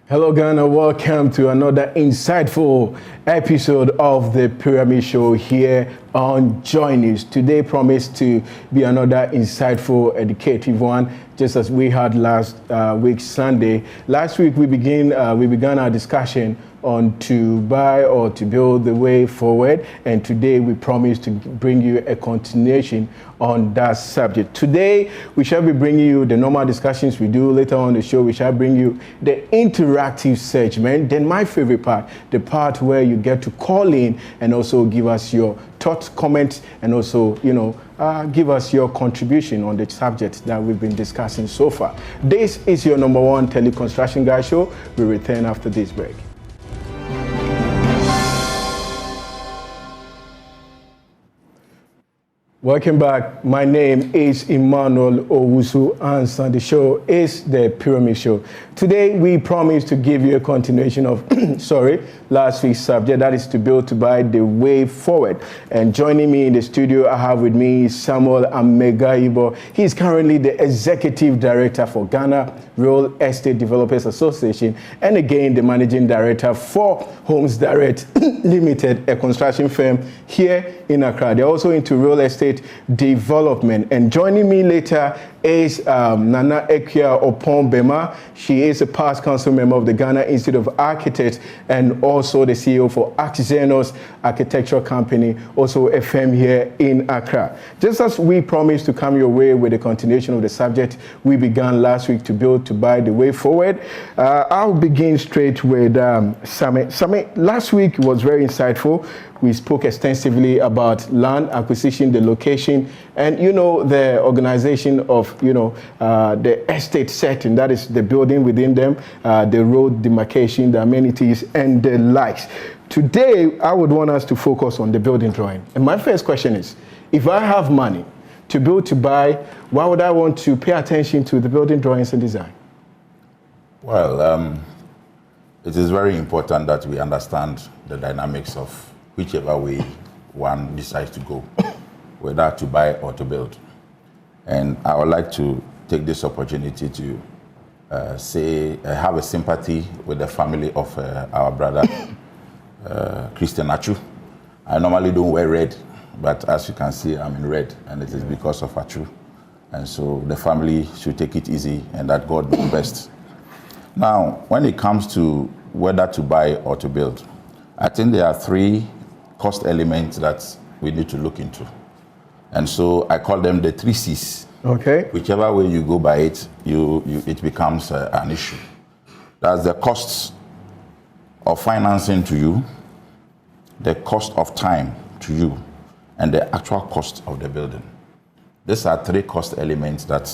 Hello Ghana, welcome to another insightful episode of the Pyramid Show here on Joy News. Today promised to be another insightful, educative one, just as we had last week Sunday. Last week we began our discussion on to buy or to build the way forward, and today we promise to bring you a continuation on that subject. Today we shall be bringing you the normal discussions we do. Later on the show we shall bring you the interactive segment, then my favorite part, the part where you get to call in and also give us your thoughts, comments, and also give us your contribution on the subject that we've been discussing so far. This is your number one tele-construction guy show. We return after this break. Welcome back. My name is Emmanuel Owusu-Ansah. The show is the Pyramid Show. Today we promise to give you a continuation of last week's subject, that is to build to buy the way forward. And joining me in the studio, I have with me Samuel Amegaibo. He is currently the Executive Director for Ghana Real Estate Developers Association, and again the Managing Director for Homes Direct Limited, a construction firm here in Accra. They're also into real estate development. And joining me later is Nana Ekia Opon-Bema. She is a past council member of the Ghana Institute of Architects and also the CEO for Artizanos Architectural Company, also a firm here in Accra. Just as we promised to come your way with a continuation of the subject we began last week, to build to buy the way forward, I'll begin straight with Sami. Sami, last week was very insightful. We spoke extensively about land acquisition, the location, and the organization of the estate setting, that is the building within them, the road demarcation, the amenities, and the likes. Today, I would want us to focus on the building drawing. And my first question is, if I have money to build to buy, why would I want to pay attention to the building drawings and design? Well, it is very important that we understand the dynamics of whichever way one decides to go, whether to buy or to build. And I would like to take this opportunity to have a sympathy with the family of our brother, Christian Achu. I normally don't wear red, but as you can see, I'm in red, and it is because of Achu. And so the family should take it easy, and that God knows best. Now, when it comes to whether to buy or to build, I think there are three cost elements that we need to look into. And so I call them the 3 C's. Okay. Whichever way you go by it, it becomes an issue. That's the costs of financing to you, the cost of time to you, and the actual cost of the building. These are 3 cost elements that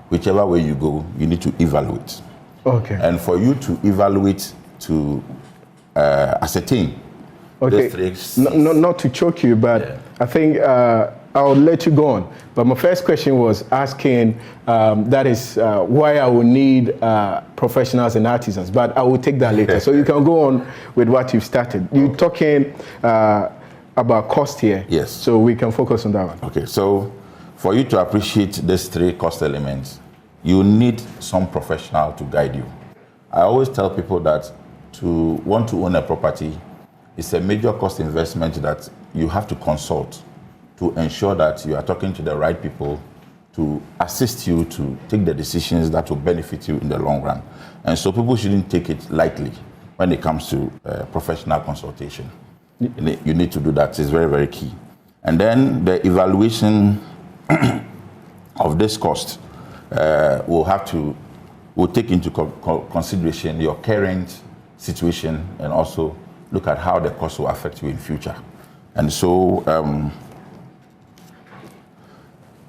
whichever way you go, you need to evaluate. Okay. And for you to evaluate, to ascertain, okay, not to choke you, but yeah. I think I'll let you go on. But my first question was asking, that is why I will need professionals and artisans, but I will take that later. So you can go on with what you've started. You're talking about cost here. Yes. So we can focus on that one. Okay, so for you to appreciate these 3 cost elements, you need some professional to guide you. I always tell people that to want to own a property, it's a major cost investment that you have to consult to ensure that you are talking to the right people to assist you to take the decisions that will benefit you in the long run. And so people shouldn't take it lightly when it comes to professional consultation. You need to do that. It's very, very key. And then the evaluation of this cost will take into consideration your current situation and also look at how the cost will affect you in future. And so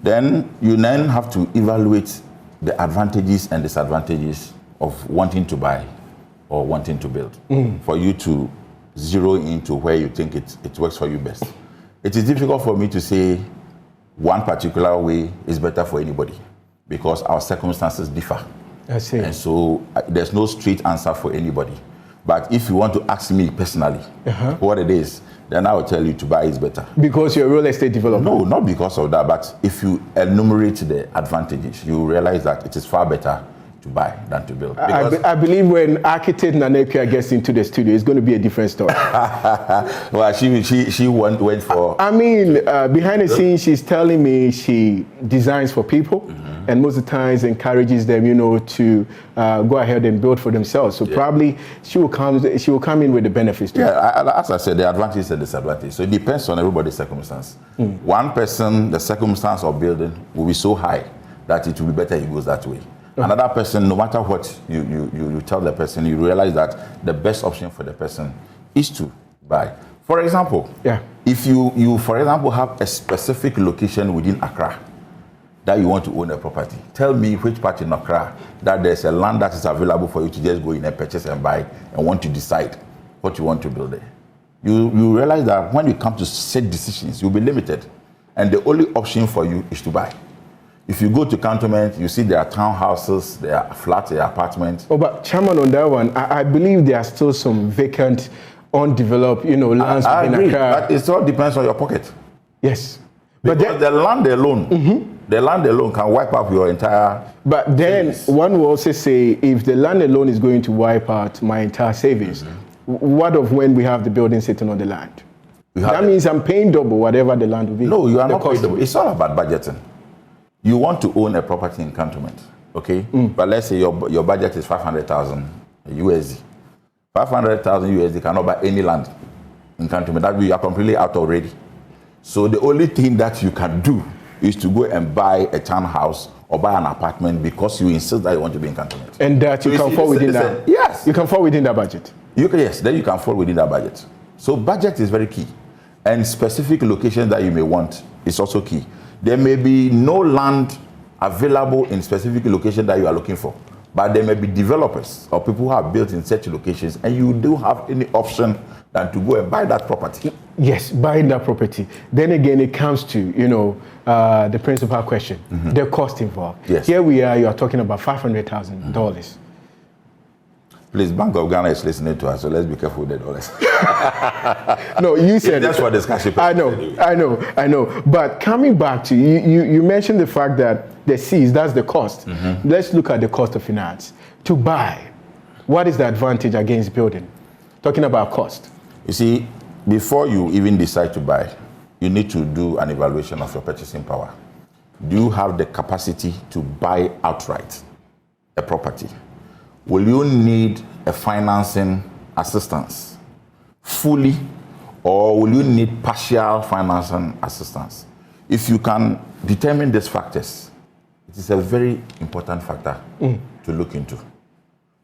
then you have to evaluate the advantages and disadvantages of wanting to buy or wanting to build for you to zero into where you think it works for you best. It is difficult for me to say one particular way is better for anybody because our circumstances differ. I see. And so there's no straight answer for anybody. But if you want to ask me personally what it is, then I will tell you to buy is better. Because you're a real estate developer? No, not because of that. But if you enumerate the advantages, you realize that it is far better to buy than to build. I believe when architect Nanekia gets into the studio, it's going to be a different story. Well, she went for... I mean, behind the scenes, she's telling me she designs for people, and most of the times encourages them, to go ahead and build for themselves. So probably she will come in with the benefits too. Yeah, as I said, the advantage and disadvantage. So it depends on everybody's circumstance. One person, the circumstance of building will be so high that it will be better he goes that way. Another person, no matter what you tell the person, you realize that the best option for the person is to buy. For example, if you for example have a specific location within Accra that you want to own a property, tell me which part in Accra that there's a land that is available for you to just go in and purchase and buy and want to decide what you want to build there. You realize that when you come to set decisions, you'll be limited, and the only option for you is to buy. If you go to cantonment, you see there are townhouses, there are flats, there are apartments. Oh, but Chairman, on that one, I believe there are still some vacant, undeveloped, lands within Accra. But it all depends on your pocket. Yes. Because the land alone can wipe out your entire... But then one will also say, if the land alone is going to wipe out my entire savings, what of when we have the building sitting on the land? That means I'm paying double whatever the land will be. No, you are not paying double. It's all about budgeting. You want to own a property in cantonment, okay? But let's say your budget is 500,000 USD. 500,000 USD cannot buy any land in cantonment. That means you are completely out already. So the only thing that you can do is to go and buy a townhouse or buy an apartment because you insist that you want to be in cantonment. And that you can fall within that? Yes. You can fall within that budget? Yes, then you can fall within that budget. So budget is very key. And specific location that you may want is also key. There may be no land available in specific location that you are looking for, but there may be developers or people who have built in such locations, and you don't have any option than to go and buy that property. Yes, buying that property. Then again, it comes to, the principal question, the cost involved. Yes. Here we are, you are talking about $500,000. Please, Bank of Ghana is listening to us, so let's be careful with the dollars. No, you said that's for discussion. I know. But coming back to you mentioned the fact that the C's, that's the cost. Let's look at the cost of finance. To buy, what is the advantage against building? Talking about cost. You see, before you even decide to buy, you need to do an evaluation of your purchasing power. Do you have the capacity to buy outright a property? Will you need a financing assistance fully, or will you need partial financing assistance? If you can determine these factors, it is a very important factor to look into.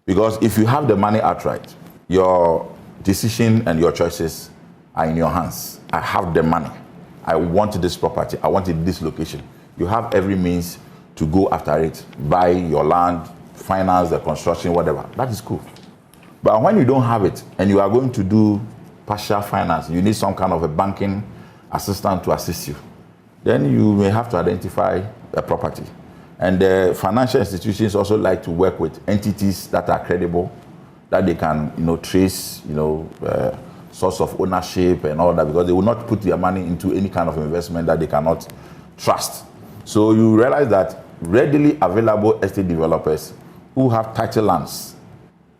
Because if you have the money outright, your decision and your choices are in your hands. I have the money. I want this property. I want it in this location. You have every means to go after it, buy your land, finance the construction, whatever. That is cool. But when you don't have it and you are going to do partial finance, you need some kind of a banking assistant to assist you. Then you may have to identify a property. And the financial institutions also like to work with entities that are credible, that they can, trace, source of ownership and all that, because they will not put their money into any kind of investment that they cannot trust. So you realize that readily available estate developers who have title lands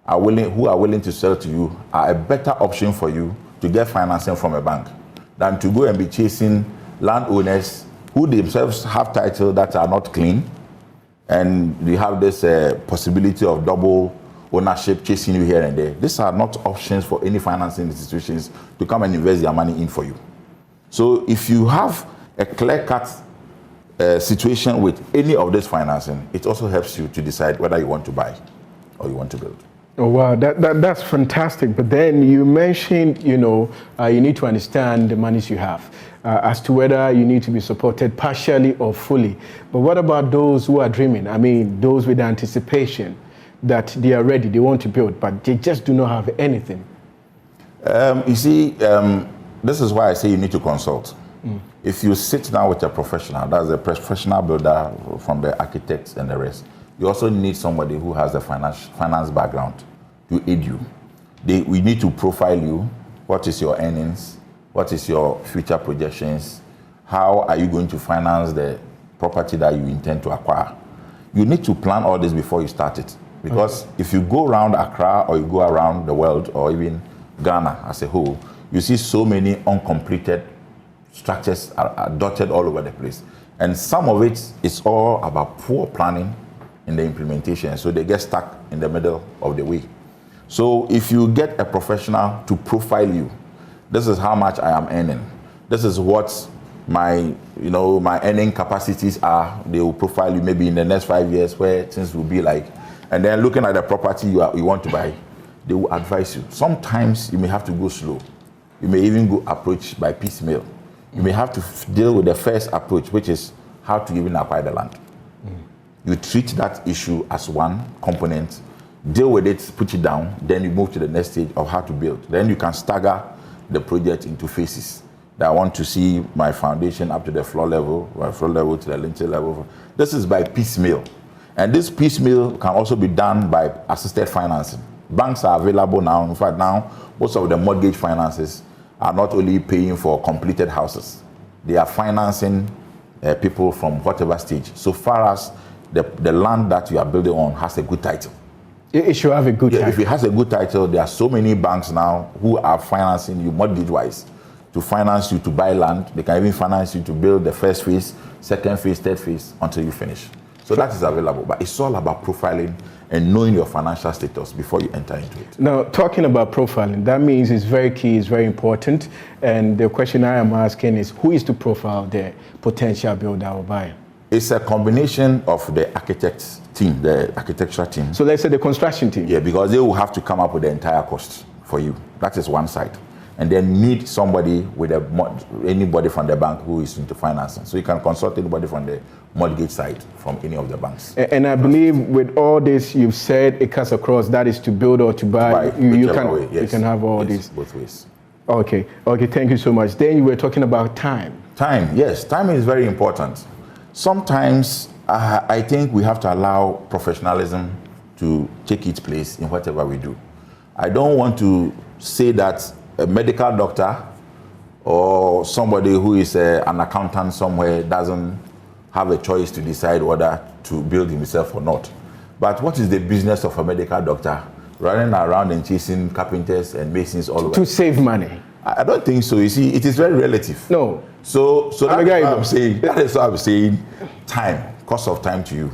who are willing to sell to you are a better option for you to get financing from a bank than to go and be chasing landowners who themselves have title that are not clean, and you have this possibility of double ownership chasing you here and there. These are not options for any financing institutions to come and invest their money in for you. So if you have a clear-cut situation with any of this financing, it also helps you to decide whether you want to buy or you want to build. Oh, wow, that's fantastic. But then you mentioned, you need to understand the monies you have as to whether you need to be supported partially or fully. But what about those who are dreaming? I mean, those with anticipation that they are ready, they want to build, but they just do not have anything. You see, this is why I say you need to consult. If you sit down with a professional, that's a professional builder from the architects and the rest, you also need somebody who has the finance background to aid you. We need to profile you. What is your earnings? What is your future projections? How are you going to finance the property that you intend to acquire? you need to plan all this before you start it. Because if you go around Accra or you go around the world or even Ghana as a whole, you see so many uncompleted structures are dotted all over the place. And some of it is all about poor planning in the implementation. So they get stuck in the middle of the way. So if you get a professional to profile you, this is how much I am earning. This is what my earning capacities are. They will profile you maybe in the next 5 years where things will be like. And then looking at the property you want to buy, they will advise you. Sometimes you may have to go slow. You may even go approach by piecemeal. You may have to deal with the first approach, which is how to even acquire the land. You treat that issue as one component, deal with it, put it down, then you move to the next stage of how to build. Then you can stagger the project into phases. That I want to see my foundation up to the floor level, or floor level to the lintel level. This is by piecemeal. And this piecemeal can also be done by assisted financing. Banks are available now. In fact, now, most of the mortgage finances are not only paying for completed houses. They are financing people from whatever stage. So far as the land that you are building on has a good title. It should have a good title. If it has a good title, there are so many banks now who are financing you mortgage-wise to finance you to buy land. They can even finance you to build the first phase, second phase, third phase until you finish. So that is available, but it's all about profiling and knowing your financial status before you enter into it. Now, talking about profiling, that means it's very key, it's very important. And the question I am asking is, who is to profile the potential builder or buyer? It's a combination of the architect team, the architecture team. So let's say the construction team. Yeah, because they will have to come up with the entire cost for you. That is one side. And then need somebody with anybody from the bank who is into financing. So you can consult anybody from the mortgage side from any of the banks. And I believe with all this you've said, it cuts across, that is to build or to buy. You can have all this. Both ways. Okay, thank you so much. Then you were talking about time. Time, yes, time is very important. Sometimes I think we have to allow professionalism to take its place in whatever we do. I don't want to say that a medical doctor or somebody who is an accountant somewhere doesn't have a choice to decide whether to build himself or not. But what is the business of a medical doctor running around and chasing carpenters and masons all over? To save money. I don't think so. You see, it is very relative. No. So that is what I'm saying. That is what I'm saying. Time, cost of time to you.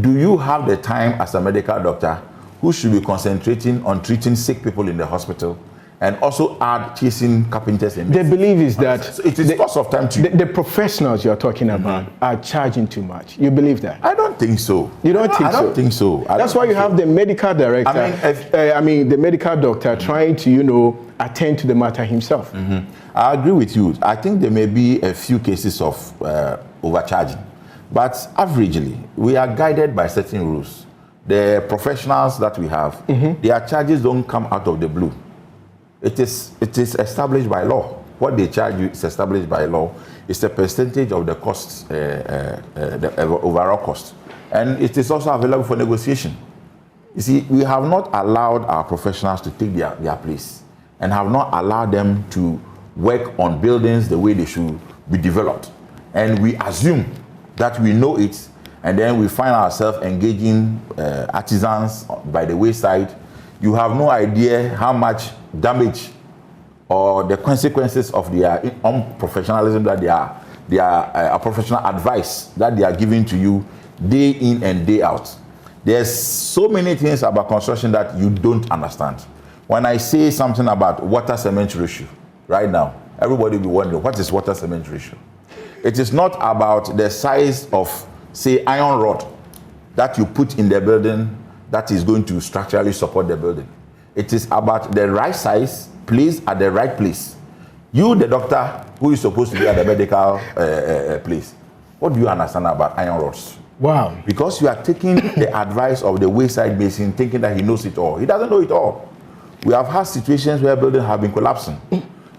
Do you have the time as a medical doctor who should be concentrating on treating sick people in the hospital and also add chasing carpenters and the belief is that so it is cost of time to you. The professionals you're talking about are charging too much. You believe that? I don't think so. You don't think so? I don't think so. That's why you have the medical director, the medical doctor trying to, attend to the matter himself. I agree with you. I think there may be a few cases of overcharging. But averagely, we are guided by certain rules. The professionals that we have, their charges don't come out of the blue. It is established by law. What they charge you is established by law. It's a percentage of the costs, the overall cost. And it is also available for negotiation. You see, we have not allowed our professionals to take their place and have not allowed them to work on buildings the way they should be developed. And we assume that we know it, and then we find ourselves engaging artisans by the wayside. You have no idea how much damage or the consequences of their unprofessionalism that they are professional advice that they are giving to you day in and day out. There's so many things about construction that you don't understand. When I say something about water cement ratio right now, everybody will be wondering, what is water cement ratio? It is not about the size of, say, iron rod that you put in the building that is going to structurally support the building. It is about the right size, placed at the right place. You, the doctor, who is supposed to be at the medical place, what do you understand about iron rods? Wow. Because you are taking the advice of the wayside mason, thinking that he knows it all. He doesn't know it all. We have had situations where buildings have been collapsing,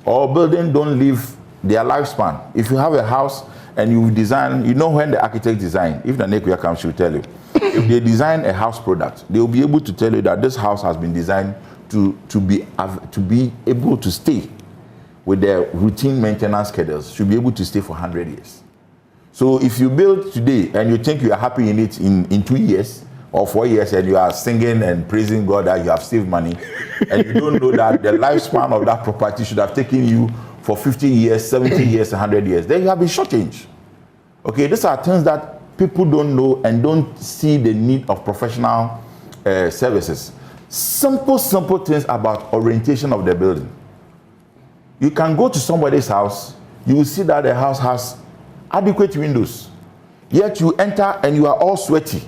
or buildings don't live their lifespan. If you have a house and you design, when the architect design, if the Nekuya comes, she'll tell you. If they design a house product, they will be able to tell you that this house has been designed to be able to stay with their routine maintenance schedules, should be able to stay for 100 years. So if you build today and you think you are happy in it in 2 years or 4 years, and you are singing and praising God that you have saved money, and you don't know that the lifespan of that property should have taken you for 50 years, 70 years, 100 years, then you have been shortchanged. Okay, these are things that people don't know and don't see the need of professional services. Simple things about orientation of the building. You can go to somebody's house, you will see that the house has adequate windows, yet you enter and you are all sweaty.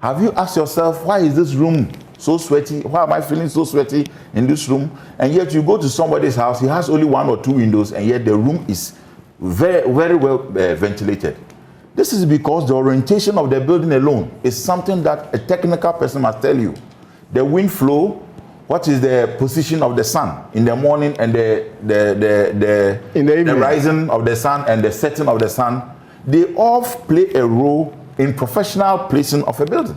Have you asked yourself, why is this room so sweaty? Why am I feeling so sweaty in this room? And yet you go to somebody's house, he has only 1 or 2 windows, and yet the room is very, very well ventilated. This is because the orientation of the building alone is something that a technical person must tell you. The wind flow, what is the position of the sun in the morning, and the rising of the sun and the setting of the sun, they all play a role in professional placing of a building.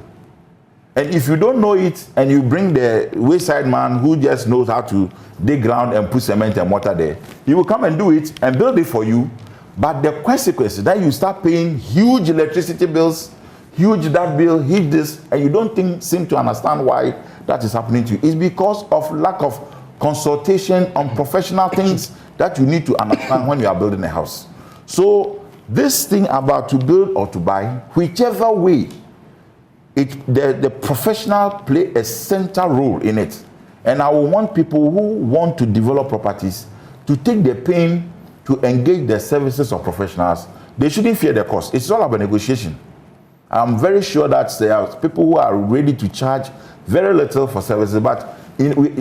And if you don't know it, and you bring the wayside man who just knows how to dig ground and put cement and mortar there, he will come and do it and build it for you. But the consequence is that you start paying huge electricity bills, huge that bill, huge this, and you don't seem to understand why that is happening to you. It's because of lack of consultation on professional things that you need to understand when you are building a house. So this thing about to build or to buy, whichever way, the professional play a central role in it. And I will want people who want to develop properties to take the pain to engage the services of professionals. They shouldn't fear the cost. It's all about negotiation. I'm very sure that there are people who are ready to charge very little for services, but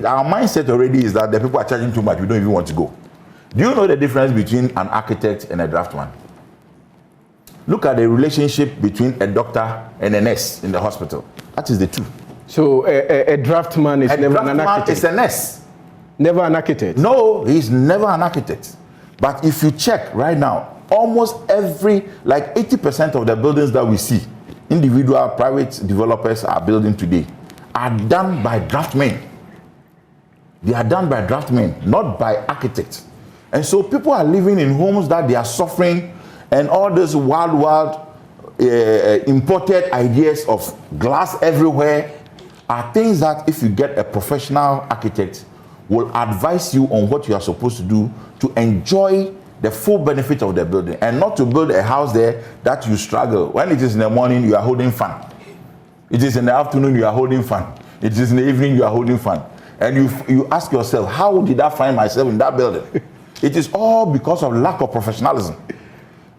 our mindset already is that the people are charging too much, we don't even want to go. Do you know the difference between an architect and a draftsman? Look at the relationship between a doctor and a nurse in the hospital. That is the two. So a draftsman is never an architect? Is a nurse. Never an architect? No, he's never an architect. But if you check right now, almost like 80% of the buildings that we see, individual private developers are building today, are done by draftsmen. They are done by draftsmen, not by architects. And so people are living in homes that they are suffering, and all these wild imported ideas of glass everywhere are things that if you get a professional architect will advise you on what you are supposed to do to enjoy the full benefit of the building, and not to build a house there that you struggle. When it is in the morning, you are holding fan. It is in the afternoon, you are holding fan. It is in the evening, you are holding fan. And you ask yourself, how did I find myself in that building? It is all because of lack of professionalism.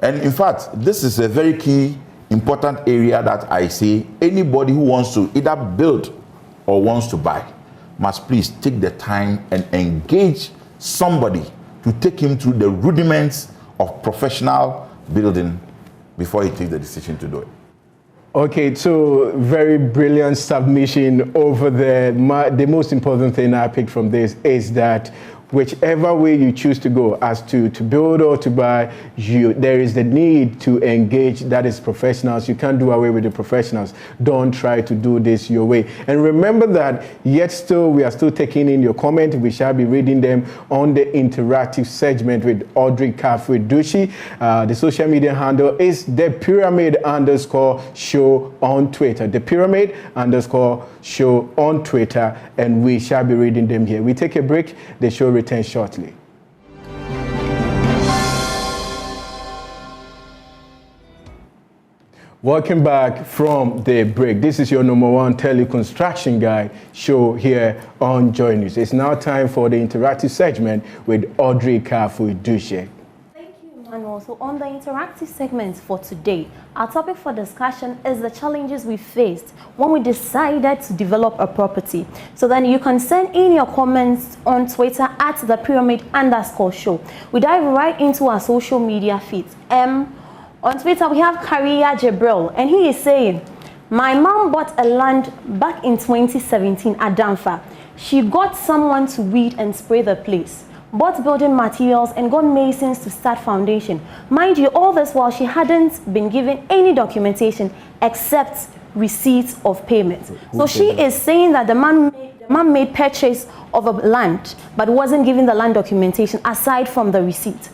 And in fact, this is a very key, important area that I say anybody who wants to either build or wants to buy must please take the time and engage somebody to take him through the rudiments of professional building before he takes the decision to do it. Okay, so very brilliant submission over there. The most important thing I picked from this is that whichever way you choose to go, as to build or to buy, there is the need to engage, that is professionals. You can't do away with the professionals. Don't try to do this your way. And remember that we are still taking in your comment. We shall be reading them on the interactive segment with Audrey Kafue-Dushi. The social media handle is the pyramid_show on Twitter. The pyramid_show on Twitter, and we shall be reading them here. We take a break. The show return shortly. Welcome back from the break. This is your #1 tele-construction guy show here on Joy News. It's now time for the interactive segment with Audrey Kafue-Dushi. Emmanuel. So on the interactive segment for today, our topic for discussion is the challenges we faced when we decided to develop a property. So then you can send in your comments on Twitter at the pyramid_show. We dive right into our social media feeds. On Twitter, we have Karia Jibril, and he is saying, my mom bought a land back in 2017 at Damfa. She got someone to weed and spray the place, bought building materials, and got masons to start foundation. Mind you, all this while she hadn't been given any documentation except receipts of payment. So she is saying that the mom made purchase of a land but wasn't given the land documentation aside from the receipt.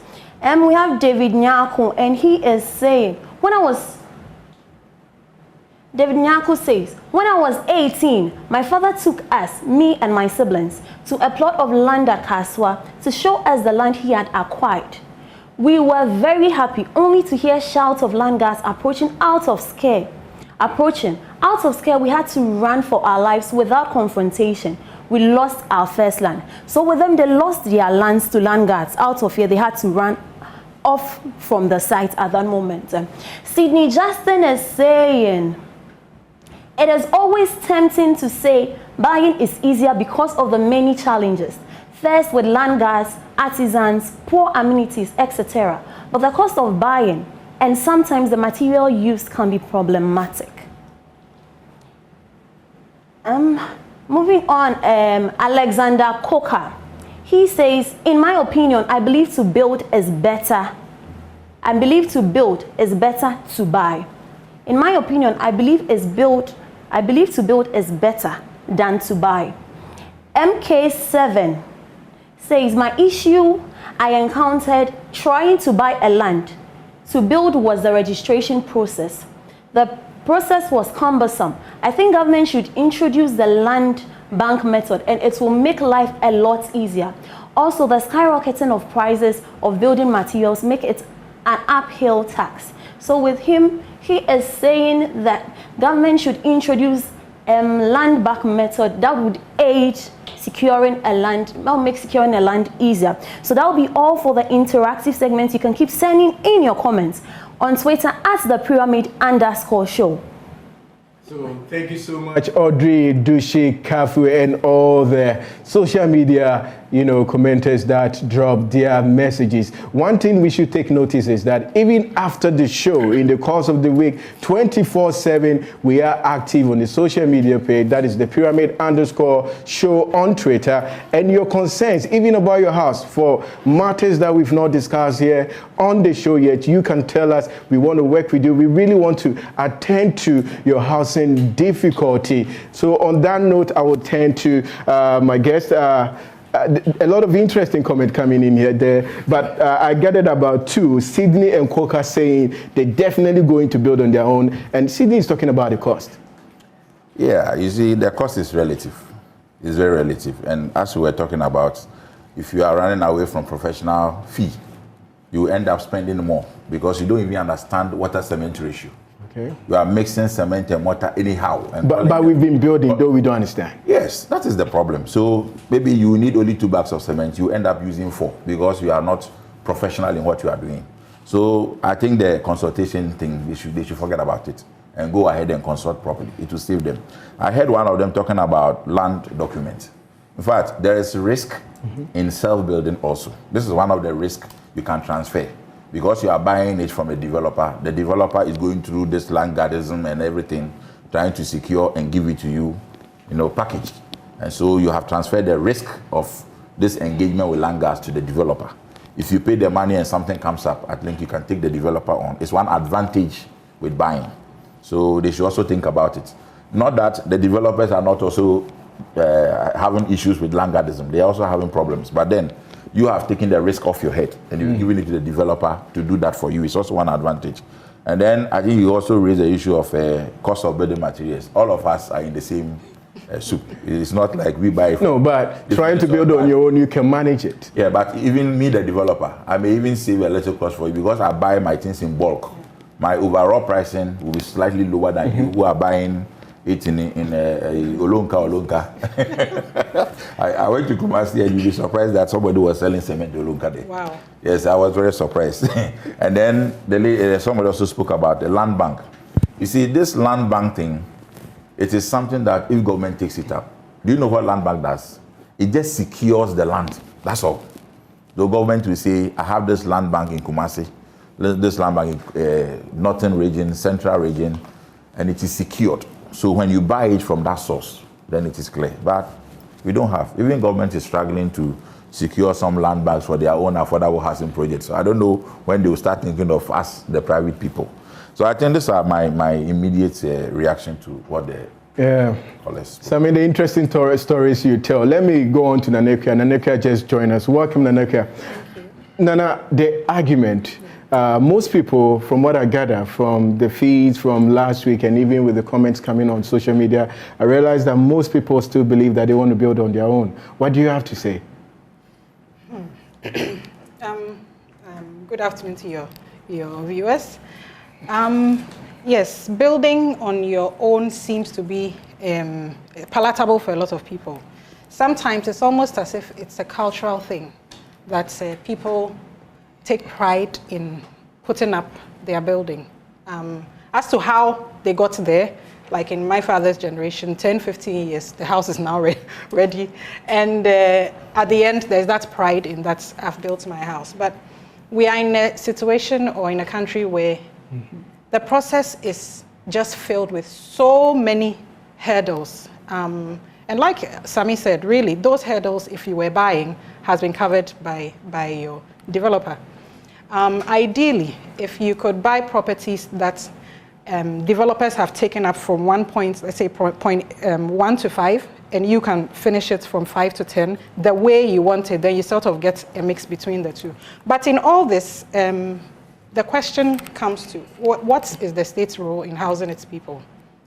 We have David Nyako, and he is saying, David Nyako says, when I was 18, my father took us, me and my siblings, to a plot of land at Kaswa to show us the land he had acquired. We were very happy only to hear shouts of land guards approaching out of scare. We had to run for our lives without confrontation. We lost our first land. So with them, they lost their lands to land guards. Out of here, they had to run off from the site at that moment. Sydney Justin is saying, it is always tempting to say buying is easier because of the many challenges. First with land guards, artisans, poor amenities, etc. But the cost of buying and sometimes the material used can be problematic. Moving on, Alexander Coker. He says, in my opinion, I believe to build is better. I believe to build is better to buy. In my opinion, I believe to build is better than to buy. MK7 says, my issue I encountered trying to buy a land to build was the registration process. The process was cumbersome. I think government should introduce the land bank method and it will make life a lot easier. Also, the skyrocketing of prices of building materials make it an uphill tax. So with him, he is saying that government should introduce land bank method that would aid securing a land, that will make securing a land easier. So that will be all for the interactive segment. You can keep sending in your comments on Twitter at @the_pyramid_show. So thank you so much, Audrey, Dushi, Kafu, and all the social media, commenters that drop their messages. One thing we should take notice is that even after the show, in the course of the week, 24/7, we are active on the social media page. That is the pyramid_show on Twitter. And your concerns, even about your house, for matters that we've not discussed here on the show yet, you can tell us. We want to work with you. We really want to attend to your housing difficulty. So on that note, I will turn to my guest. A lot of interesting comment coming in here, but I gathered about two. Sydney and Coker saying they're definitely going to build on their own, and Sydney is talking about the cost. Yeah, you see, the cost is relative. It's very relative. And as we were talking about, if you are running away from professional fee, you end up spending more because you don't even understand water cement ratio. Okay. You are mixing cement and water anyhow. But we've been building, though we don't understand. Yes, that is the problem. So maybe you need only 2 bags of cement. You end up using 4 because you are not professional in what you are doing. So I think the consultation thing, they should forget about it and go ahead and consult properly. It will save them. I heard one of them talking about land documents. In fact, there is risk in self-building also. This is one of the risks you can transfer. Because you are buying it from a developer, the developer is going through this land guardism and everything, trying to secure and give it to you, packaged. And so you have transferred the risk of this engagement with land guards to the developer. If you pay the money and something comes up, I think you can take the developer on. It's one advantage with buying. So they should also think about it. Not that the developers are not also having issues with land guardism. They are also having problems. But then, you have taken the risk off your head and you're giving it to the developer to do that for you. It's also one advantage. And then I think you also raise the issue of cost of building materials. All of us are in the same soup. It's not like we buy. No, but trying to build on your own, you can manage it. Yeah, but even me, the developer, I may even save a little cost for you because I buy my things in bulk. My overall pricing will be slightly lower than you who are buying it in Olonka. I went to Kumasi and you'll be surprised that somebody was selling cement in Olonka there. Wow. Yes, I was very surprised. And then somebody also spoke about the land bank. You see, this land bank thing, it is something that if government takes it up, do you know what land bank does? It just secures the land. That's all. The government will say, I have this land bank in Kumasi, this land bank in northern region, central region, and it is secured. So when you buy it from that source, then it is clear. But we don't have. Even government is struggling to secure some land banks for their own affordable housing projects. So I don't know when they will start thinking of us, the private people. So I think these are my immediate reaction to what the callers. So the interesting stories you tell. Let me go on to Nanekia. Nanekia just joined us. Welcome, Nanekia. Nana, the argument, most people, from what I gather from the feeds from last week and even with the comments coming on social media, I realize that most people still believe that they want to build on their own. What do you have to say? Good afternoon to your viewers. Yes, building on your own seems to be palatable for a lot of people. Sometimes it's almost as if it's a cultural thing that people take pride in putting up their building. As to how they got there, like in my father's generation, 10, 15 years, the house is now ready. And at the end, there's that pride in that I've built my house. But we are in a situation or in a country where the process is just filled with so many hurdles. And like Sami said, really, those hurdles, if you were buying, has been covered by your developer. Ideally, if you could buy properties that developers have taken up from 1 point, let's say point 1 to 5, and you can finish it from 5 to 10, the way you want it, then you sort of get a mix between the two. But in all this, the question comes to, what is the state's role in housing its people?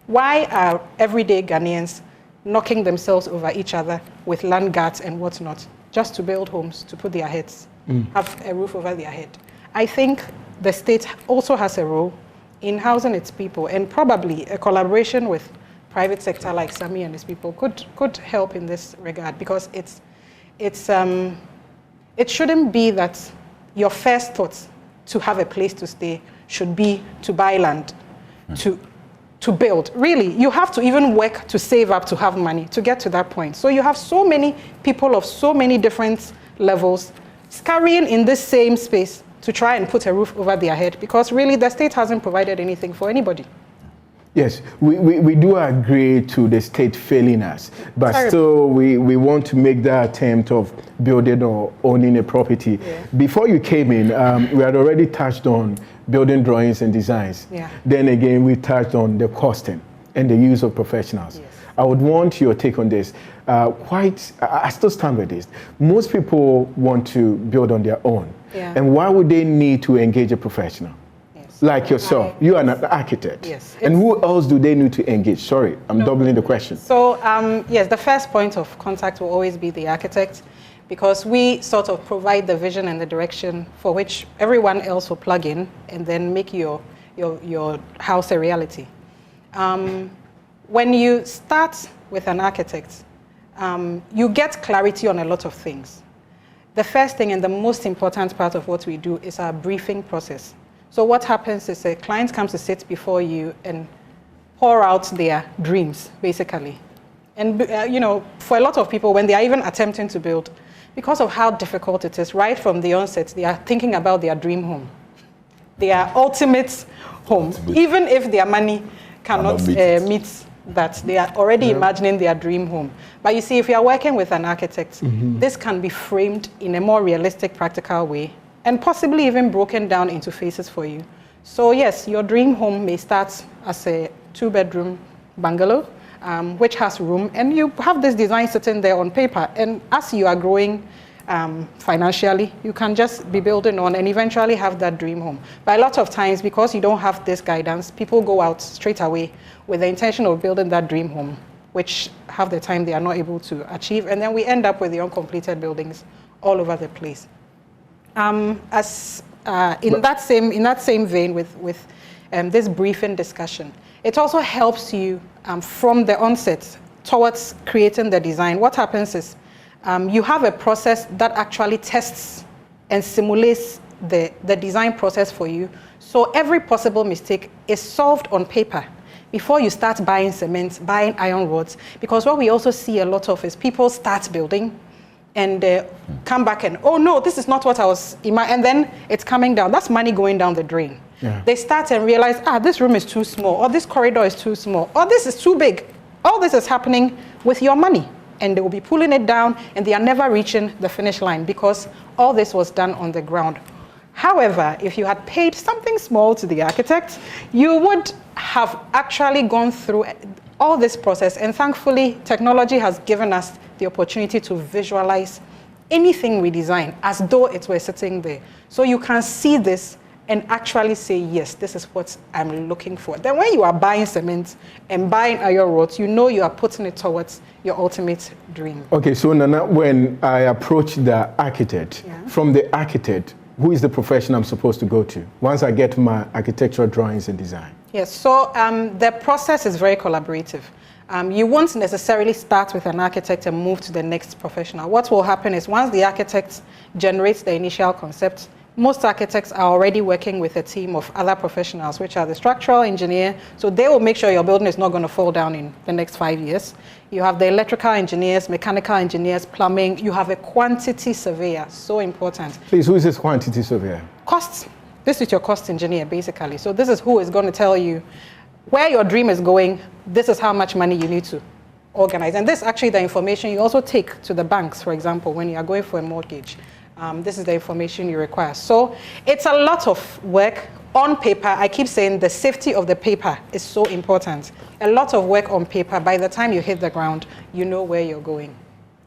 Why are everyday Ghanaians knocking themselves over each other with land guards and whatnot, just to build homes, to put their heads, have a roof over their head? I think the state also has a role in housing its people, and probably a collaboration with private sector like Sami and his people could help in this regard, because it shouldn't be that your first thoughts to have a place to stay should be to buy land, to build. Really, you have to even work to save up to have money to get to that point. So you have so many people of so many different levels scurrying in this same space to try and put a roof over their head, because really the state hasn't provided anything for anybody. Yes, we do agree to the state failing us, but still we want to make that attempt of building or owning a property. Yeah. Before you came in, we had already touched on building drawings and designs. Yeah. Then again, we touched on the costing and the use of professionals. Yes. I would want your take on this. I still stand with this. Most people want to build on their own. Yeah. And why would they need to engage a professional? Yes. Like yourself, you are an architect. Yes. And who else do they need to engage? Sorry, I'm doubling the question. So, yes, the first point of contact will always be the architect, because we sort of provide the vision and the direction for which everyone else will plug in and then make your house a reality. When you start with an architect, you get clarity on a lot of things. The first thing and the most important part of what we do is our briefing process. So what happens is a client comes to sit before you and pour out their dreams, basically. And for a lot of people, when they are even attempting to build, because of how difficult it is, right from the onset, they are thinking about their dream home, their ultimate home. Even if their money cannot meet that, they are already imagining their dream home. But you see, if you are working with an architect, this can be framed in a more realistic, practical way, and possibly even broken down into phases for you. So yes, your dream home may start as a 2-bedroom bungalow, which has room, and you have this design sitting there on paper. And as you are growing financially, you can just be building on and eventually have that dream home. But a lot of times, because you don't have this guidance, people go out straight away with the intention of building that dream home, which half the time they are not able to achieve. And then we end up with the uncompleted buildings all over the place. In that same vein with this briefing discussion, it also helps you from the onset towards creating the design. What happens is you have a process that actually tests and simulates the design process for you. So every possible mistake is solved on paper before you start buying cement, buying iron rods. Because what we also see a lot of is people start building and come back and, oh no, this is not what I was imagining, and then it's coming down. That's money going down the drain. Yeah. They start and realize, this room is too small, or this corridor is too small, or this is too big. All this is happening with your money, and they will be pulling it down, and they are never reaching the finish line because all this was done on the ground. However, if you had paid something small to the architect, you would have actually gone through all this process, and thankfully, technology has given us the opportunity to visualize anything we design as though it were sitting there. So you can see this and actually say, yes, this is what I'm looking for. Then when you are buying cement and buying iron rods, you know you are putting it towards your ultimate dream. Okay, so Nana, when I approach the architect, from the architect, who is the profession I'm supposed to go to once I get my architectural drawings and design? Yes, so the process is very collaborative. You won't necessarily start with an architect and move to the next professional. What will happen is once the architect generates the initial concept, most architects are already working with a team of other professionals, which are the structural engineer. So they will make sure your building is not going to fall down in the next 5 years. You have the electrical engineers, mechanical engineers, plumbing. You have a quantity surveyor, so important. Please, who is this quantity surveyor? Costs. This is your cost engineer, basically. So this is who is going to tell you where your dream is going. This is how much money you need to organize. And this is actually the information you also take to the banks, for example, when you are going for a mortgage. This is the information you require. So it's a lot of work on paper. I keep saying the safety of the paper is so important. A lot of work on paper. By the time you hit the ground, you know where you're going.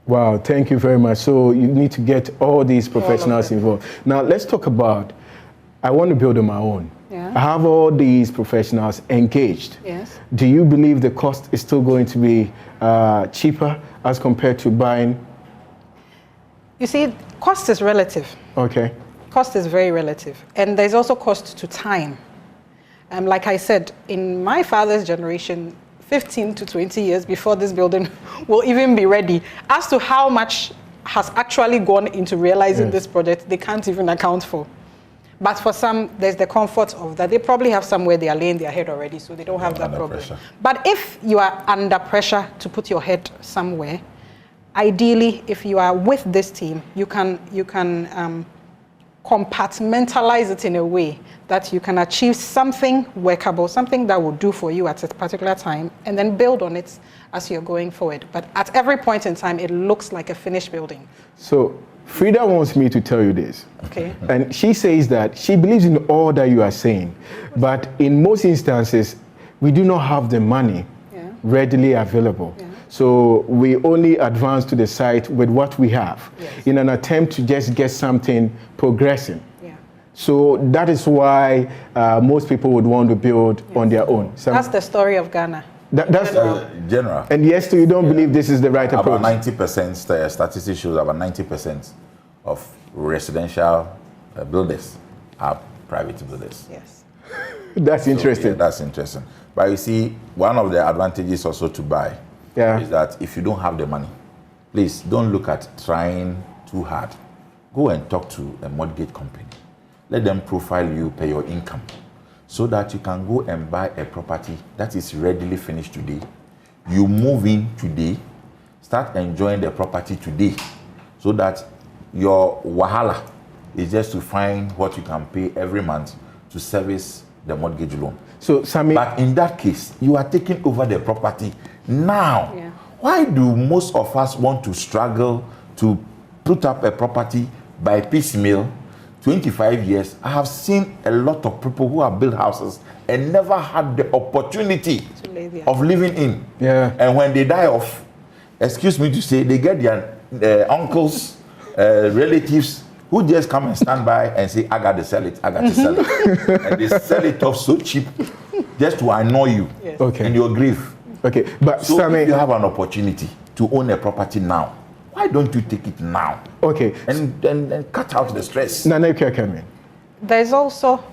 Wow, thank you very much. So you need to get all these professionals involved. Now let's talk about, I want to build on my own. Yeah. I have all these professionals engaged. Yes. Do you believe the cost is still going to be cheaper as compared to buying? You see, cost is relative. Okay. Cost is very relative. And there's also cost to time. Like I said, in my father's generation, 15 to 20 years before this building will even be ready, as to how much has actually gone into realizing this project, they can't even account for. But for some, there's the comfort of that. They probably have somewhere they are laying their head already, so they don't have that problem. Pressure. But if you are under pressure to put your head somewhere, ideally, if you are with this team, you can compartmentalize it in a way that you can achieve something workable, something that will do for you at a particular time, and then build on it as you're going forward. But at every point in time, it looks like a finished building. So Frida wants me to tell you this. Okay. And she says that she believes in all that you are saying, but in most instances, we do not have the money readily available. Yeah. So we only advance to the site with what we have in an attempt to just get something progressing. Yeah. So that is why most people would want to build on their own. That's the story of Ghana. That's general. And yes, so you don't believe this is the right approach? About 90%, statistics shows about 90% of residential builders are private builders. Yes. That's interesting. Yeah, that's interesting. But you see, one of the advantages also to buy is that if you don't have the money, please don't look at trying too hard. Go and talk to a mortgage company. Let them profile you, pay your income, so that you can go and buy a property that is readily finished today. You move in today, start enjoying the property today, so that your wahala is just to find what you can pay every month to service the mortgage loan. So, Sammy, but in that case, you are taking over the property now. Yeah. Why do most of us want to struggle to put up a property by piecemeal? 25 years, I have seen a lot of people who have built houses and never had the opportunity of living in. Yeah. And when they die off, excuse me to say, they get their uncles, relatives, who just come and stand by and say, I got to sell it, I got to sell it. And they sell it off so cheap just to annoy you in your grief. Okay, but so Sammy, if you have an opportunity to own a property now, why don't you take it now? Okay. And cut out the stress. There's also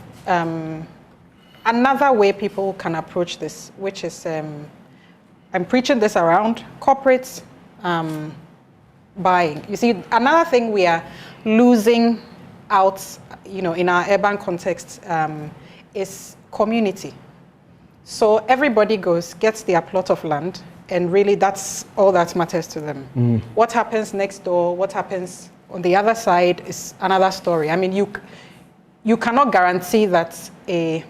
another way people can approach this, which is, I'm preaching this around, corporate buying. You see, another thing we are losing out, in our urban context is community. So everybody gets their plot of land, and really that's all that matters to them. What happens next door, what happens on the other side is another story. I mean, you cannot guarantee that a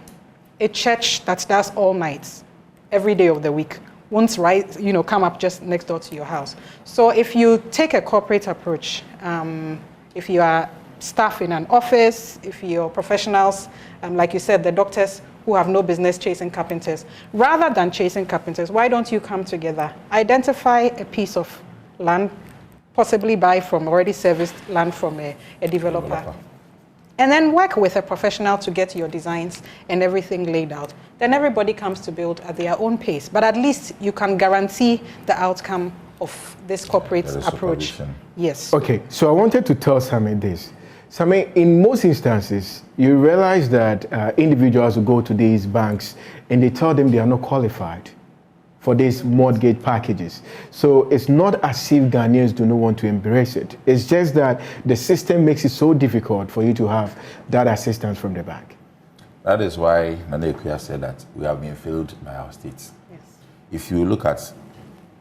church that does all nights every day of the week won't come up just next door to your house. So if you take a corporate approach, if you are staff in an office, if you're professionals, like you said, the doctors who have no business chasing carpenters, rather than chasing carpenters, why don't you come together, identify a piece of land, possibly buy from already serviced land from a developer. And then work with a professional to get your designs and everything laid out. Then everybody comes to build at their own pace. But at least you can guarantee the outcome of this corporate approach. Yes. Okay, so I wanted to tell Sammy this. Sammy, in most instances, you realize that individuals will go to these banks and they tell them they are not qualified for these mortgage packages. So it's not as if Ghanaians do not want to embrace it. It's just that the system makes it so difficult for you to have that assistance from the bank. That is why Nana Ekuya said that we have been failed by our states. Yes. If you look at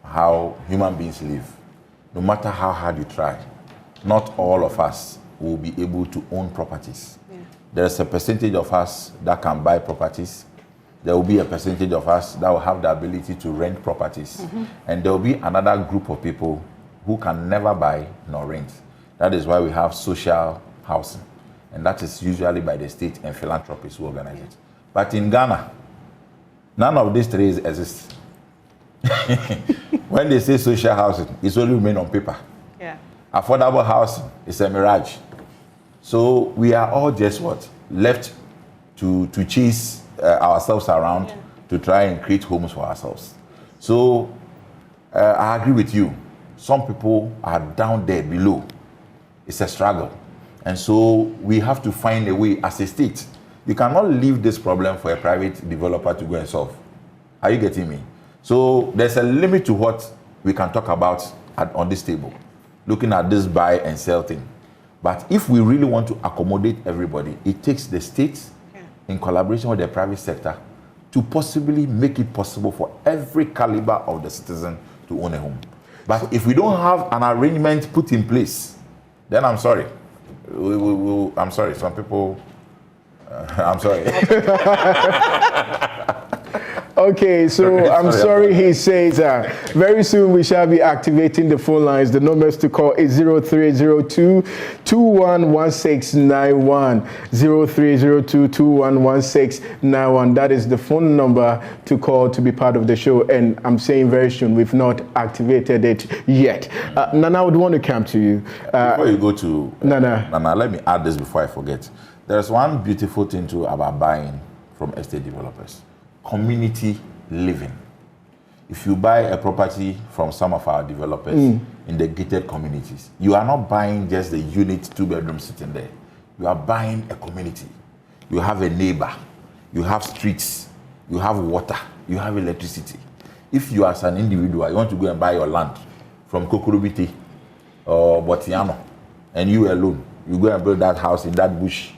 how human beings live, no matter how hard you try, not all of us will be able to own properties. Yeah. There's a percentage of us that can buy properties. There will be a percentage of us that will have the ability to rent properties. And there will be another group of people who can never buy nor rent. That is why we have social housing. And that is usually by the state and philanthropists who organize it. But in Ghana, none of these three exist. When they say social housing, it's only remain on paper. Yeah. Affordable housing is a mirage. So we are all just what? Left to chase ourselves around to try and create homes for ourselves. So I agree with you. Some people are down there below. It's a struggle. And so we have to find a way as a state. You cannot leave this problem for a private developer to go and solve. Are you getting me? So there's a limit to what we can talk about on this table, looking at this buy and sell thing. But if we really want to accommodate everybody, it takes the state in collaboration with the private sector to possibly make it possible for every caliber of the citizen to own a home. But if we don't have an arrangement put in place, then I'm sorry. I'm sorry, some people, I'm sorry. Okay, so I'm sorry, he says, very soon we shall be activating the phone lines. The numbers to call is 0302-211691, 0302-211691. That is the phone number to call to be part of the show. And I'm saying very soon, we've not activated it yet. Nana, I would want to come to you. Before you go to Nana, let me add this before I forget. There's one beautiful thing too about buying from estate developers. Community living. If you buy a property from some of our developers in the gated communities, you are not buying just the unit, 2-bedroom sitting there. You are buying a community. You have a neighbor. You have streets. You have water. You have electricity. If you as an individual, you want to go and buy your land from Kokorobiti or Botiano, and you alone, you go and build that house in that bush,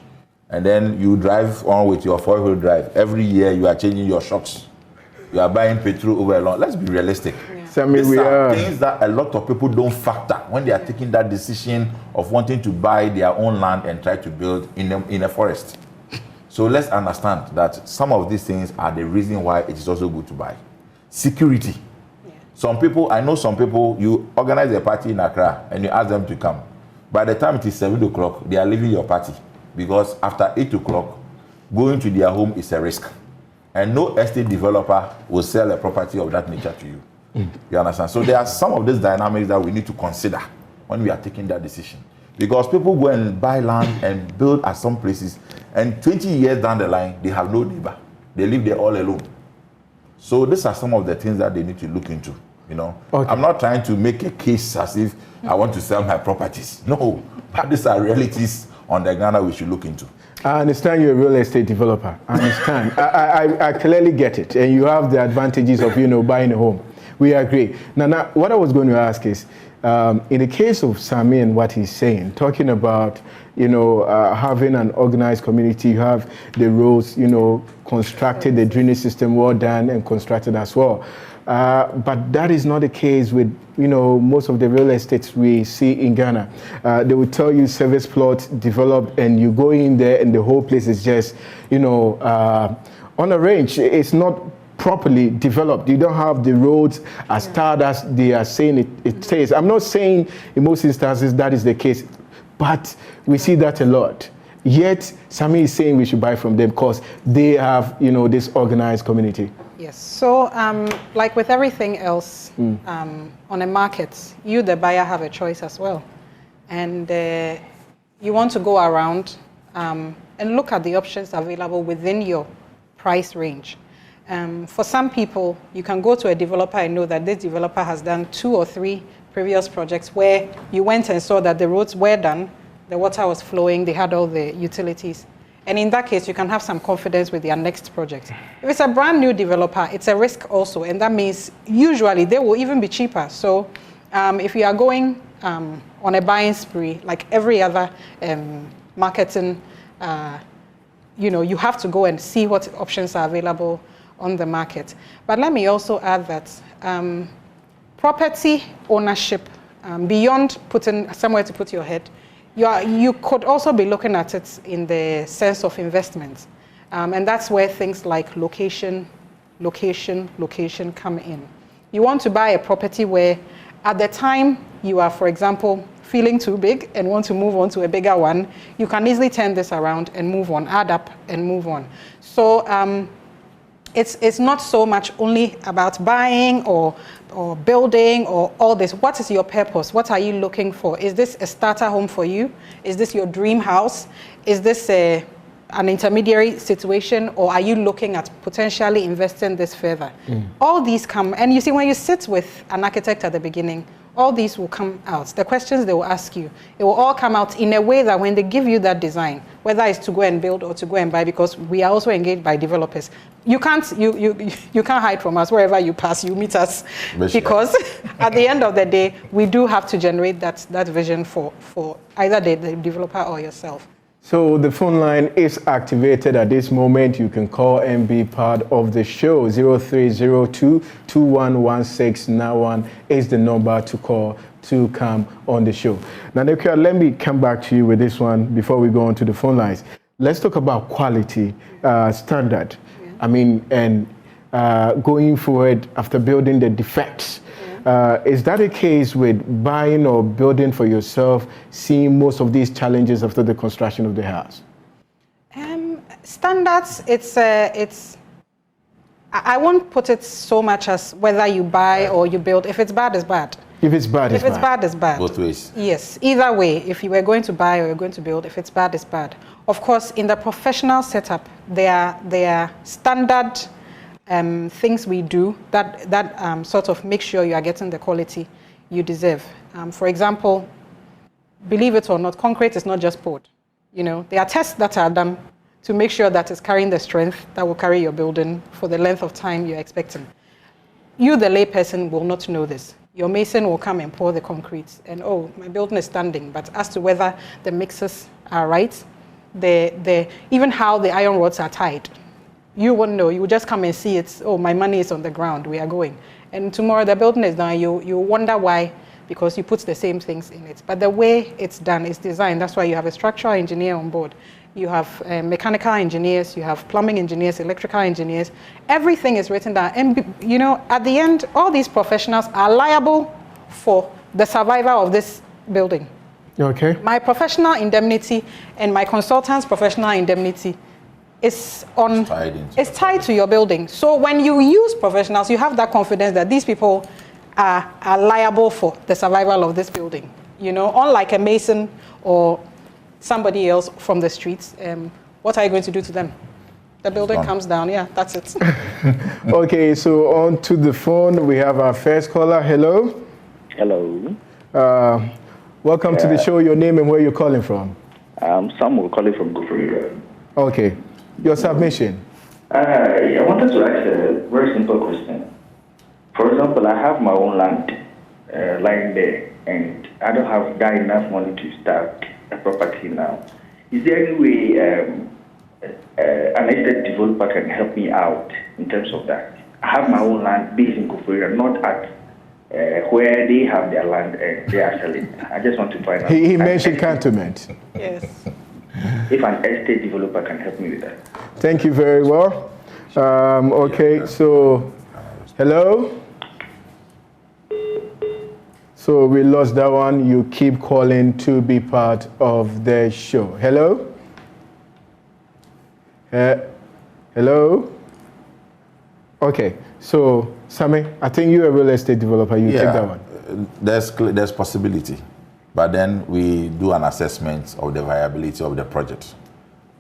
and then you drive on with your 4-wheel drive. Every year you are changing your shocks. You are buying petrol over a long. Let's be realistic. Yeah. These are things that a lot of people don't factor when they are taking that decision of wanting to buy their own land and try to build in a forest. So let's understand that some of these things are the reason why it is also good to buy. Security. Yeah. Some people, I know some people, you organize a party in Accra and you ask them to come. By the time it is 7 o'clock, they are leaving your party. Because after 8 o'clock, going to their home is a risk. And no estate developer will sell a property of that nature to you. You understand? So there are some of these dynamics that we need to consider when we are taking that decision. Because people go and buy land and build at some places, and 20 years down the line, they have no neighbor. They live there all alone. So these are some of the things that they need to look into. You know, okay. I'm not trying to make a case as if I want to sell my properties. No, but these are realities on the Ghana we should look into. I understand you're a real estate developer. I understand. I clearly get it. And you have the advantages of, buying a home. We agree. Now, what I was going to ask is, in the case of Sami and what he's saying, talking about, having an organized community, you have the roads, constructed, the drainage system well done and constructed as well. But that is not the case with, most of the real estates we see in Ghana. They will tell you service plots developed and you go in there and the whole place is just, on a range. It's not properly developed. You don't have the roads as tarred as they are saying it says. I'm not saying in most instances that is the case, but we see that a lot. Yet, Sami is saying we should buy from them because they have, this organized community. Yes. So, like with everything else on a market, you, the buyer, have a choice as well. And you want to go around and look at the options available within your price range. For some people, you can go to a developer and know that this developer has done 2 or 3 previous projects where you went and saw that the roads were done, the water was flowing, they had all the utilities. And in that case, you can have some confidence with their next project. If it's a brand new developer, it's a risk also. And that means usually they will even be cheaper. So if you are going on a buying spree, like every other marketing, you have to go and see what options are available on the market. But let me also add that property ownership, beyond putting somewhere to put your head, you could also be looking at it in the sense of investment. And that's where things like location come in. You want to buy a property where at the time you are, for example, feeling too big and want to move on to a bigger one, you can easily turn this around and move on, add up and move on. So it's not so much only about buying or building or all this. What is your purpose? What are you looking for? Is this a starter home for you? Is this your dream house? Is this an intermediary situation, or are you looking at potentially investing this further? All these come, and you see, when you sit with an architect at the beginning, all these will come out. The questions they will ask you, it will all come out in a way that when they give you that design, whether it's to go and build or to go and buy, because we are also engaged by developers, you can't hide from us. Wherever you pass, you meet us, because at the end of the day, we do have to generate that vision for either the developer or yourself. So the phone line is activated at this moment. You can call and be part of the show. 0302-211691 is the number to call to come on the show. Now, Nekia, let me come back to you with this one before we go on to the phone lines. Let's talk about quality standard. Yeah. I mean, and going forward after building the defects. Is that a case with buying or building for yourself, seeing most of these challenges after the construction of the house? Standards, I won't put it so much as whether you buy or you build. If it's bad, it's bad. If it's bad, it's bad, it's bad. Both ways. Yes, either way. If you were going to buy or you're going to build, if it's bad, it's bad. Of course, in the professional setup, there are standard things we do that sort of make sure you are getting the quality you deserve. For example, believe it or not, concrete is not just poured. There are tests that are done to make sure that it's carrying the strength that will carry your building for the length of time you're expecting. You, the layperson, will not know this. Your mason will come and pour the concrete and, oh, my building is standing. But as to whether the mixes are right, even how the iron rods are tied, you won't know. You will just come and see it. Oh, my money is on the ground. We are going. And tomorrow the building is done. You wonder why, because you put the same things in it. But the way it's done is designed. That's why you have a structural engineer on board. You have mechanical engineers. You have plumbing engineers, electrical engineers. Everything is written down. And at the end, all these professionals are liable for the survival of this building. Okay. My professional indemnity and my consultant's professional indemnity is tied to your building. So when you use professionals, you have that confidence that these people are liable for the survival of this building. Unlike a mason or somebody else from the streets, what are you going to do to them? The building comes down. Yeah, that's it. Okay, so on to the phone, we have our first caller. Hello. Hello. Welcome to the show. Your name and where you're calling from? Samuel calling from Gufuri. Okay. Your submission. I wanted to ask a very simple question. For example, I have my own land lying there, and I don't have that enough money to start a property now. Is there any way an estate developer can help me out in terms of that? I have my own land based in Gufuri, not at where they have their land and they are selling. I just want to find out. He mentioned cantonment. Yes. If an estate developer can help me with that. Thank you very well. Okay, so hello. So we lost that one. You keep calling to be part of the show. Hello. Hello. Okay, so Sammy, I think you're a real estate developer. You take that one. There's possibility, but then we do an assessment of the viability of the project.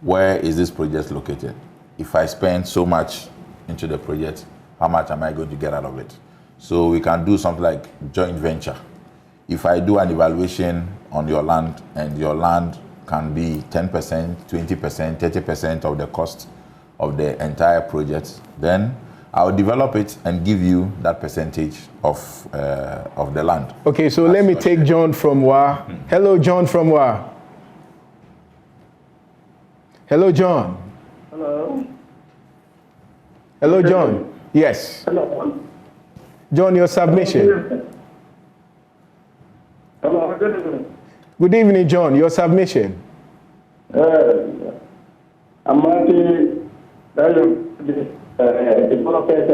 Where is this project located? If I spend so much into the project, how much am I going to get out of it? So we can do something like joint venture. If I do an evaluation on your land and your land can be 10%, 20%, 30% of the cost of the entire project, then I'll develop it and give you that percentage of the land. Okay, so let me take John from Wa. Hello, John from Wa. Hello, John. Hello. Hello, John. Yes. Hello. John, your submission. Hello, good evening. Good evening, John. Your submission. I'm happy that you developer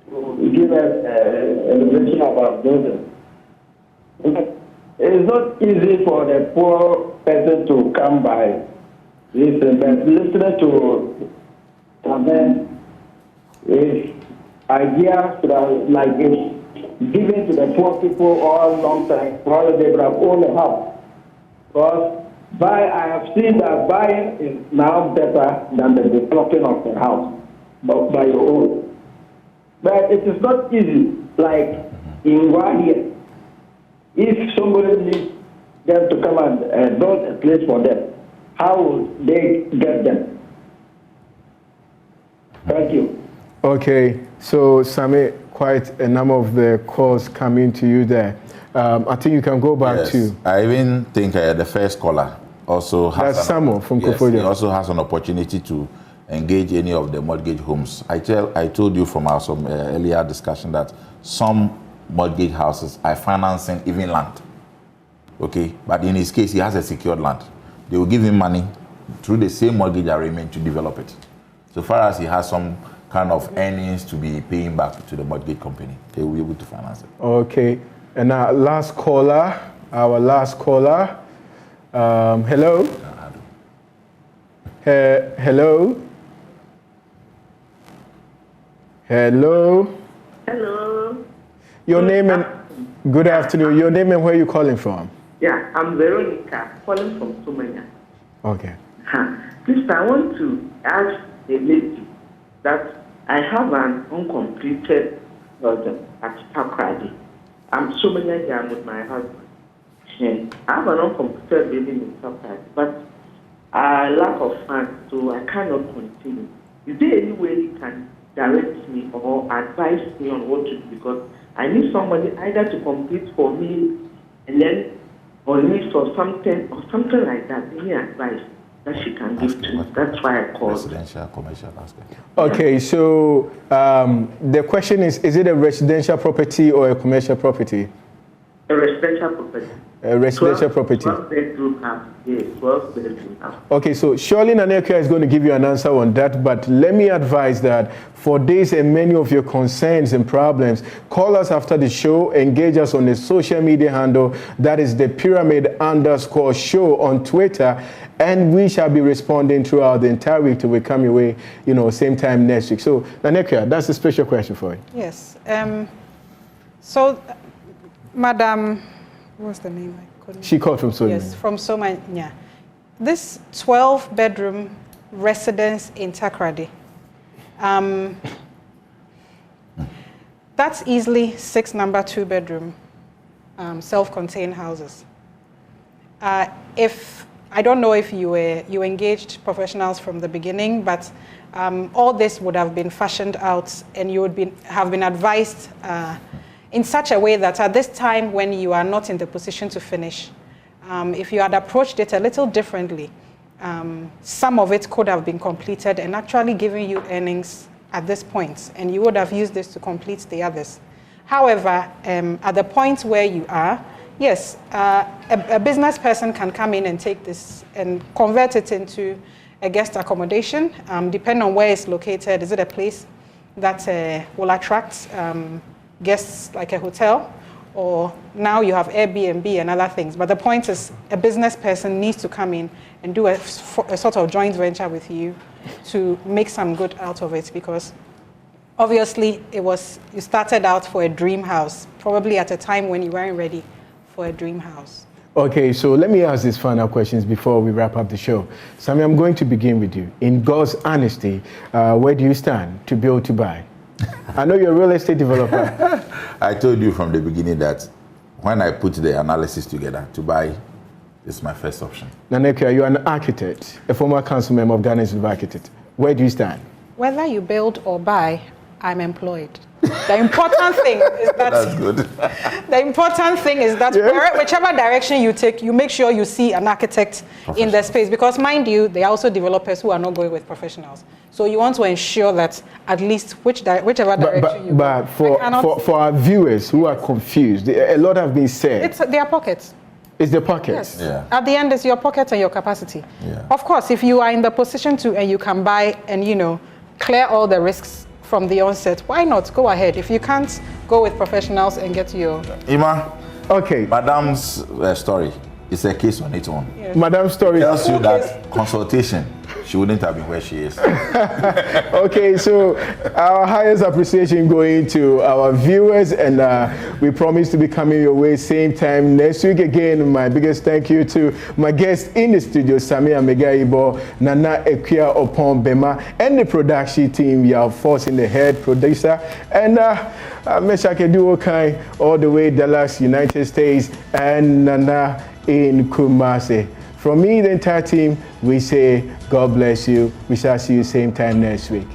to give us an information about building. It's not easy for the poor person to come by this, but listening to is ideas that like it's given to the poor people all long time while they have owned a house. Because I have seen that buying is now better than the developing of the house by your own. But it is not easy, like in one year. If somebody needs them to come and build a place for them, how would they get them? Thank you. Okay, so Sammy, quite a number of the calls coming to you there. I think you can go back to. I even think the first caller also has. That's Samuel from Yes, Kofodia. he also has an opportunity to engage any of the mortgage homes. I told you from our some earlier discussion that some mortgage houses are financing even land. Okay, but in his case, he has a secured land. They will give him money through the same mortgage arrangement to develop it. So far as he has some kind of earnings to be paying back to the mortgage company, they will be able to finance it. Okay, and our last caller. Hello. Hello. Hello. Hello. Your name and good afternoon. Your name and where you calling from? Yeah, I'm Veronica, calling from Sumania. Okay. Please, I want to ask a lady that I have an uncompleted project at Takrady. I'm Sumania here with my husband. And I have an uncompleted building in Takrady, but lack of funds, so I cannot continue. Is there any way you can direct me or advise me on what to do? Because I need somebody either to complete for me and then or need for something like that. Any advice that she can give to me? That's why I called. Residential, commercial aspect. Okay, so the question is it a residential property or a commercial property? A residential property. A residential property. 12 bedroom house. Yes, 12 bedroom house. Okay, so surely Nanekia is going to give you an answer on that, but let me advise that for this and many of your concerns and problems, call us after the show, engage us on the social media handle, that is the pyramid_show on Twitter, and we shall be responding throughout the entire week till we come your way, same time next week. So Nanekia, that's a special question for you. Yes. So, Madam, what's the name? She called from Somania. Yes, from Somania. This 12-bedroom residence in Takrady, that's easily 6 number 2-bedroom self-contained houses. If I don't know if you engaged professionals from the beginning, but all this would have been fashioned out, and you would have been advised in such a way that at this time when you are not in the position to finish, if you had approached it a little differently, some of it could have been completed and actually giving you earnings at this point, and you would have used this to complete the others. However, at the point where you are, yes, a business person can come in and take this and convert it into a guest accommodation, depending on where it's located. Is it a place that will attract guests like a hotel, or now you have Airbnb and other things? But the point is, a business person needs to come in and do a sort of joint venture with you to make some good out of it, because Obviously, you started out for a dream house, probably at a time when you weren't ready for a dream house. Okay, so let me ask these final questions before we wrap up the show. Sammy, I'm going to begin with you. In God's honesty, where do you stand, to build, to buy? I know you're a real estate developer. I told you from the beginning that when I put the analysis together, to buy is my first option. Nanekia, you're an architect, a former council member of Ghana Institute of Architects. Where do you stand? Whether you build or buy, I'm employed. The important thing is that That's good. The important thing is that whichever direction you take, you make sure you see an architect in the space, because mind you, there are also developers who are not going with professionals. So you want to ensure that at least whichever direction you go. But for our viewers who are confused, a lot have been said. It's their pockets. It's the pockets. Yes. Yeah. At the end, it's your pocket and your capacity. Yeah. Of course, if you are in the position to and you can buy and clear all the risks from the onset, why not go ahead? If you can't, go with professionals and get your... Ima, okay. Madam's story is a case on its own. Yes. Madam's story tells you that consultation, she wouldn't have been where she is. Okay, so our highest appreciation going to our viewers, and we promise to be coming your way same time next week. Again, my biggest thank you to my guest in the studio, Samia Megaibo, Nana Ekia Opon Bema, and the production team, your force in the head producer, and Meshake Duokai, all the way Dallas, United States, and Nana in Kumasi. From me, the entire team, we say, God bless you. We shall see you same time next week.